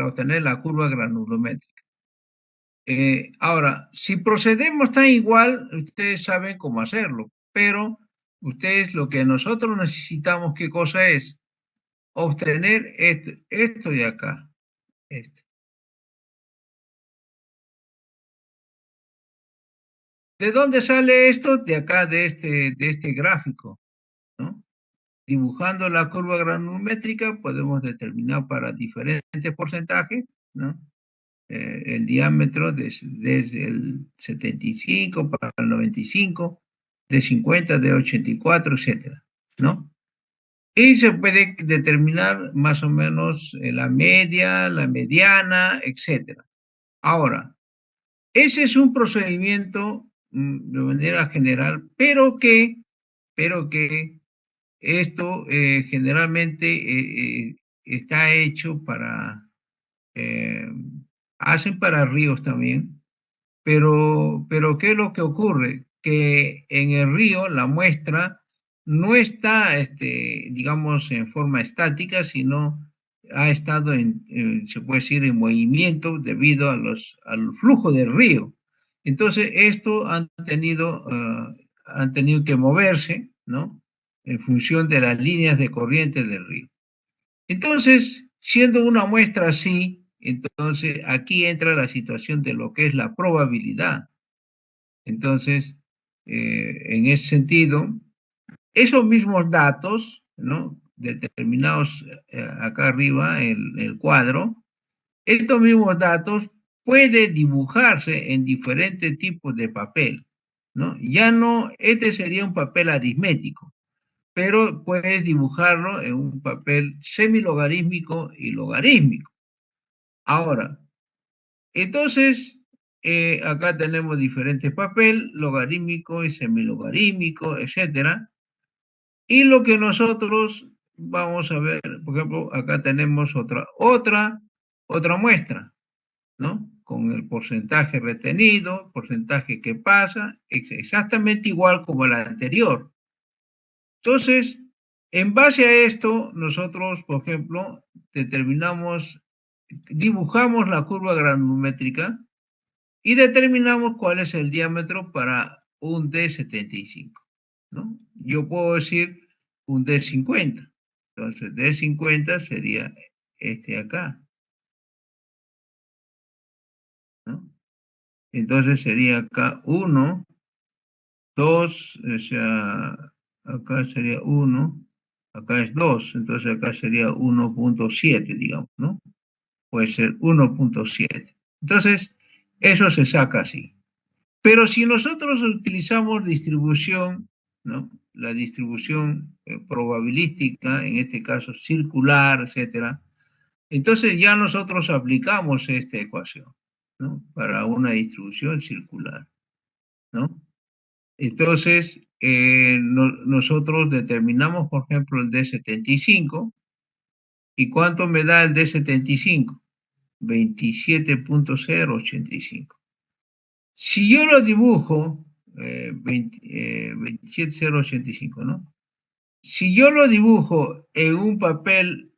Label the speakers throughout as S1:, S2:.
S1: obtener la curva granulométrica. Ahora, si procedemos tan igual, ustedes saben cómo hacerlo, pero ustedes lo que nosotros necesitamos, ¿qué cosa es? Obtener esto de acá, esto. ¿De dónde sale esto? De acá, de este gráfico, ¿no? Dibujando la curva granulométrica podemos determinar para diferentes porcentajes, ¿no? El diámetro desde el 75 para el 95, de 50, de 84, etcétera, ¿no? Y se puede determinar más o menos la media, la mediana, etcétera. Ahora, ese es un procedimiento de manera general, pero que esto generalmente está hecho para, eh, hacen para ríos también, pero ¿qué es lo que ocurre? Que en el río la muestra no está, digamos, en forma estática, sino ha estado se puede decir, en movimiento debido al flujo del río. Entonces, esto han tenido que moverse, ¿no? En función de las líneas de corriente del río. Entonces, siendo una muestra así, entonces aquí entra la situación de lo que es la probabilidad. Entonces, en ese sentido, esos mismos datos, ¿no? Determinados acá arriba en el cuadro, estos mismos datos pueden dibujarse en diferentes tipos de papel, ¿no? Ya no, este sería un papel aritmético, pero puedes dibujarlo en un papel semilogarítmico y logarítmico. Ahora, entonces, acá tenemos diferentes papel, logarítmico y semilogarítmico, etcétera. Y lo que nosotros vamos a ver, por ejemplo, acá tenemos otra muestra, ¿no? Con el porcentaje retenido, porcentaje que pasa, exactamente igual como la anterior. Entonces, en base a esto, nosotros, por ejemplo, dibujamos la curva granulométrica y determinamos cuál es el diámetro para un D75, ¿no? Yo puedo decir un D50. Entonces, D50 sería este acá, ¿no? Entonces sería acá 1, 2, o sea, acá sería 1, acá es 2, entonces acá sería 1.7, digamos, ¿no? Puede ser 1.7. Entonces, eso se saca así. Pero si nosotros utilizamos distribución, ¿no? La distribución probabilística, en este caso circular, etcétera, entonces ya nosotros aplicamos esta ecuación, ¿no? Para una distribución circular, ¿no? Entonces, nosotros determinamos, por ejemplo, el D75. ¿Y cuánto me da el D75? 27.085. Si yo lo dibujo, 27.085, ¿no? Si yo lo dibujo en un papel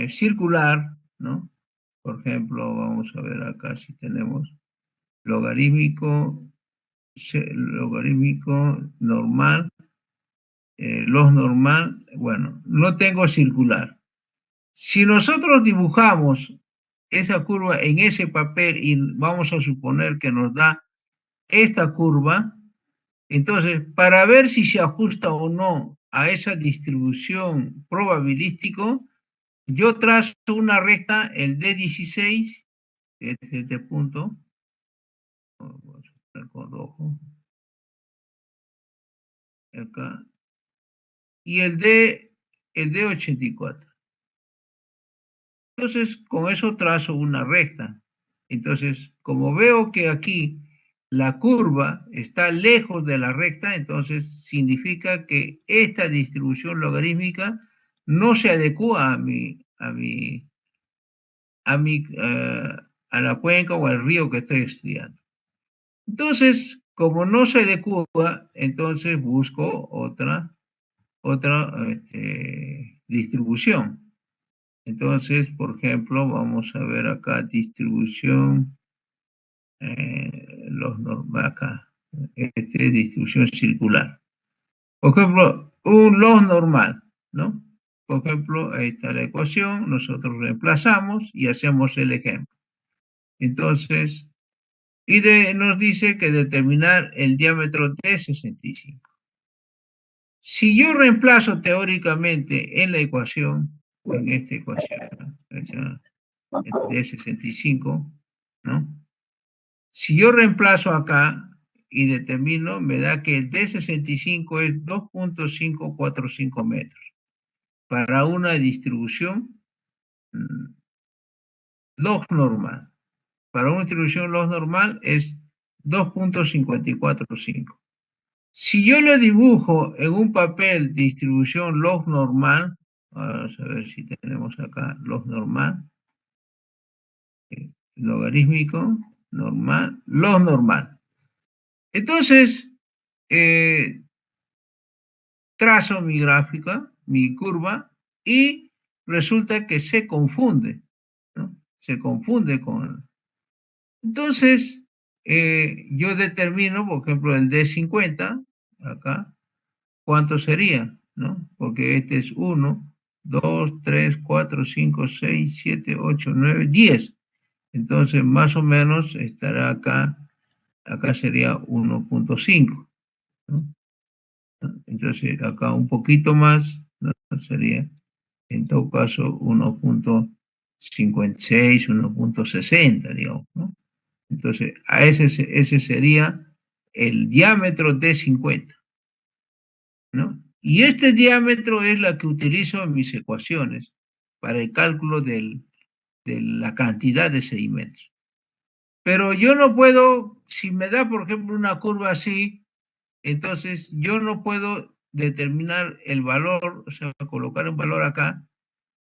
S1: circular, ¿no? Por ejemplo, vamos a ver acá si tenemos logarítmico, logarítmico normal, log normal, bueno, no tengo circular. Si nosotros dibujamos esa curva en ese papel y vamos a suponer que nos da esta curva, entonces, para ver si se ajusta o no a esa distribución probabilístico, yo trazo una recta, el D16, que es este punto, vamos a poner con rojo, acá, y el D84. Entonces, con eso trazo una recta. Entonces, como veo que aquí la curva está lejos de la recta, entonces significa que esta distribución logarítmica no se adecua a la cuenca o al río que estoy estudiando. Entonces, como no se adecua, entonces busco otra distribución. Entonces, por ejemplo, vamos a ver acá distribución, los normal acá, distribución circular. Por ejemplo, un log normal, ¿no? Por ejemplo, ahí está la ecuación, nosotros reemplazamos y hacemos el ejemplo. Entonces, nos dice que determinar el diámetro de 65. Si yo reemplazo teóricamente en la ecuación, en esta ecuación, de 65, ¿no? Si yo reemplazo acá y determino, me da que el de 65 es 2.545 metros para una distribución log normal. Para una distribución log normal es 2.545. Si yo lo dibujo en un papel de distribución log normal, vamos a ver si tenemos acá log normal, logarítmico, normal, log normal. Entonces, trazo mi gráfica, mi curva, y resulta que se confunde, ¿no? Se confunde con... Entonces, yo determino, por ejemplo, el D50, acá, ¿cuánto sería? ¿No? Porque este es 1, 2, 3, 4, 5, 6, 7, 8, 9, 10. Entonces, más o menos estará acá, acá sería 1.5, ¿no? Entonces, acá un poquito más, ¿no? Sería, en todo caso, 1.56, 1.60, digamos, ¿no? Entonces, ese sería el diámetro de 50, ¿no? Y este diámetro es la que utilizo en mis ecuaciones para el cálculo de la cantidad de sedimentos. Pero yo no puedo, si me da, por ejemplo, una curva así, entonces yo no puedo determinar el valor, o sea, colocar un valor acá,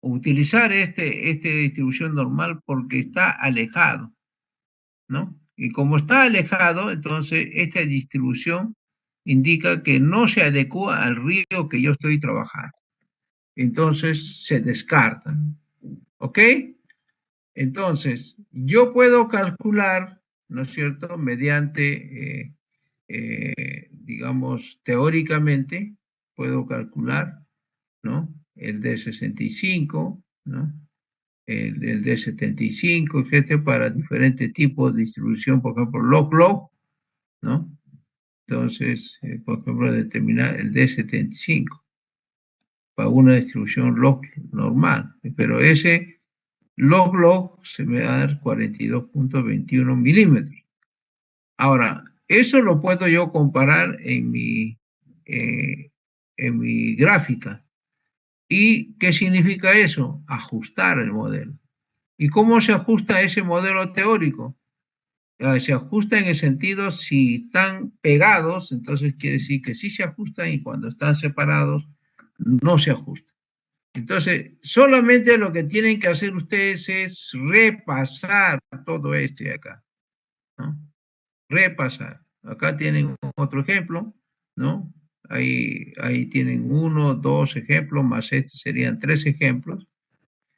S1: o utilizar esta distribución normal porque está alejado, ¿no? Y como está alejado, entonces esta distribución indica que no se adecua al río que yo estoy trabajando. Entonces se descarta, ¿ok? Entonces, yo puedo calcular, ¿no es cierto?, mediante, digamos, teóricamente, puedo calcular, ¿no?, el D65, ¿no?, el D75, etcétera, para diferentes tipos de distribución, por ejemplo, log-log, ¿no? Entonces, por ejemplo, determinar el D75 para una distribución log normal, pero ese log-log se me va a dar 42.21 milímetros. Ahora, eso lo puedo yo comparar en mi gráfica. ¿Y qué significa eso? Ajustar el modelo. ¿Y cómo se ajusta ese modelo teórico? Se ajusta en el sentido, si están pegados, entonces quiere decir que sí se ajustan, y cuando están separados, no se ajustan. Entonces, solamente lo que tienen que hacer ustedes es repasar todo este acá, ¿no? Repasar. Acá tienen otro ejemplo, ¿no? Ahí tienen uno, dos ejemplos, más este serían tres ejemplos,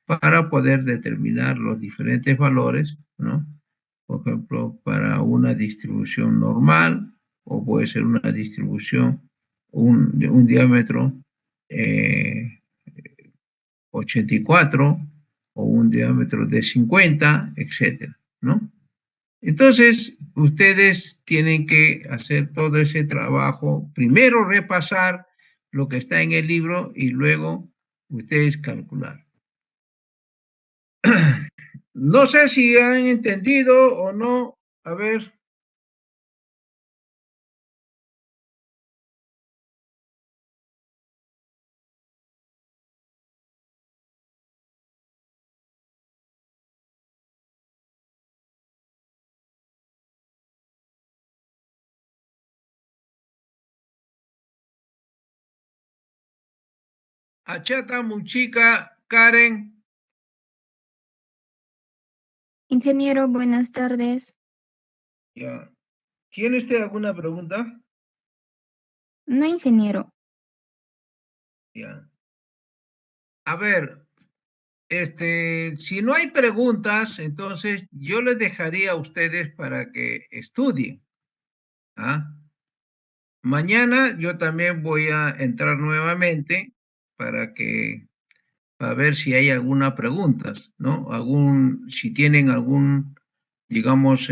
S1: para poder determinar los diferentes valores, ¿no? Por ejemplo, para una distribución normal, o puede ser una distribución, un diámetro 84, o un diámetro de 50, etcétera, ¿no? Entonces, ustedes tienen que hacer todo ese trabajo, primero repasar lo que está en el libro y luego ustedes calcular. No sé si han entendido o no. A ver. Achata, Muchica, Karen.
S2: Ingeniero, buenas tardes.
S1: Ya. ¿Tiene usted alguna pregunta?
S2: No, ingeniero.
S1: Ya. A ver, Si no hay preguntas, entonces yo les dejaría a ustedes para que estudien. ¿Ah? Mañana yo también voy a entrar nuevamente para que, a ver si hay alguna pregunta, ¿no? Si tienen digamos,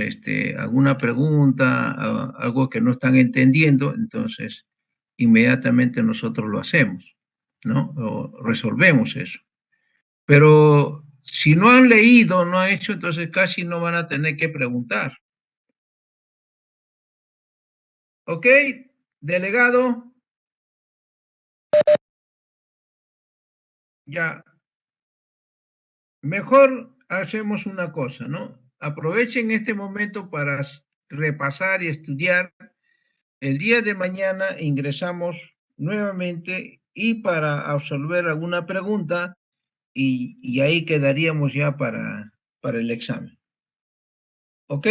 S1: alguna pregunta, algo que no están entendiendo, entonces inmediatamente nosotros lo hacemos, ¿no? O resolvemos eso. Pero si no han leído, no han hecho, entonces casi no van a tener que preguntar. ¿Ok? Delegado, ya. Mejor hacemos una cosa, ¿no? Aprovechen este momento para repasar y estudiar. El día de mañana ingresamos nuevamente y para absolver alguna pregunta y ahí quedaríamos ya para el examen. ¿Ok?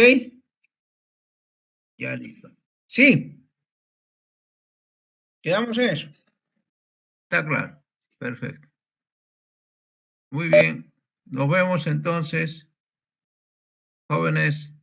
S1: Ya listo. Sí, quedamos en eso. Está claro. Perfecto. Muy bien. Nos vemos entonces, jóvenes.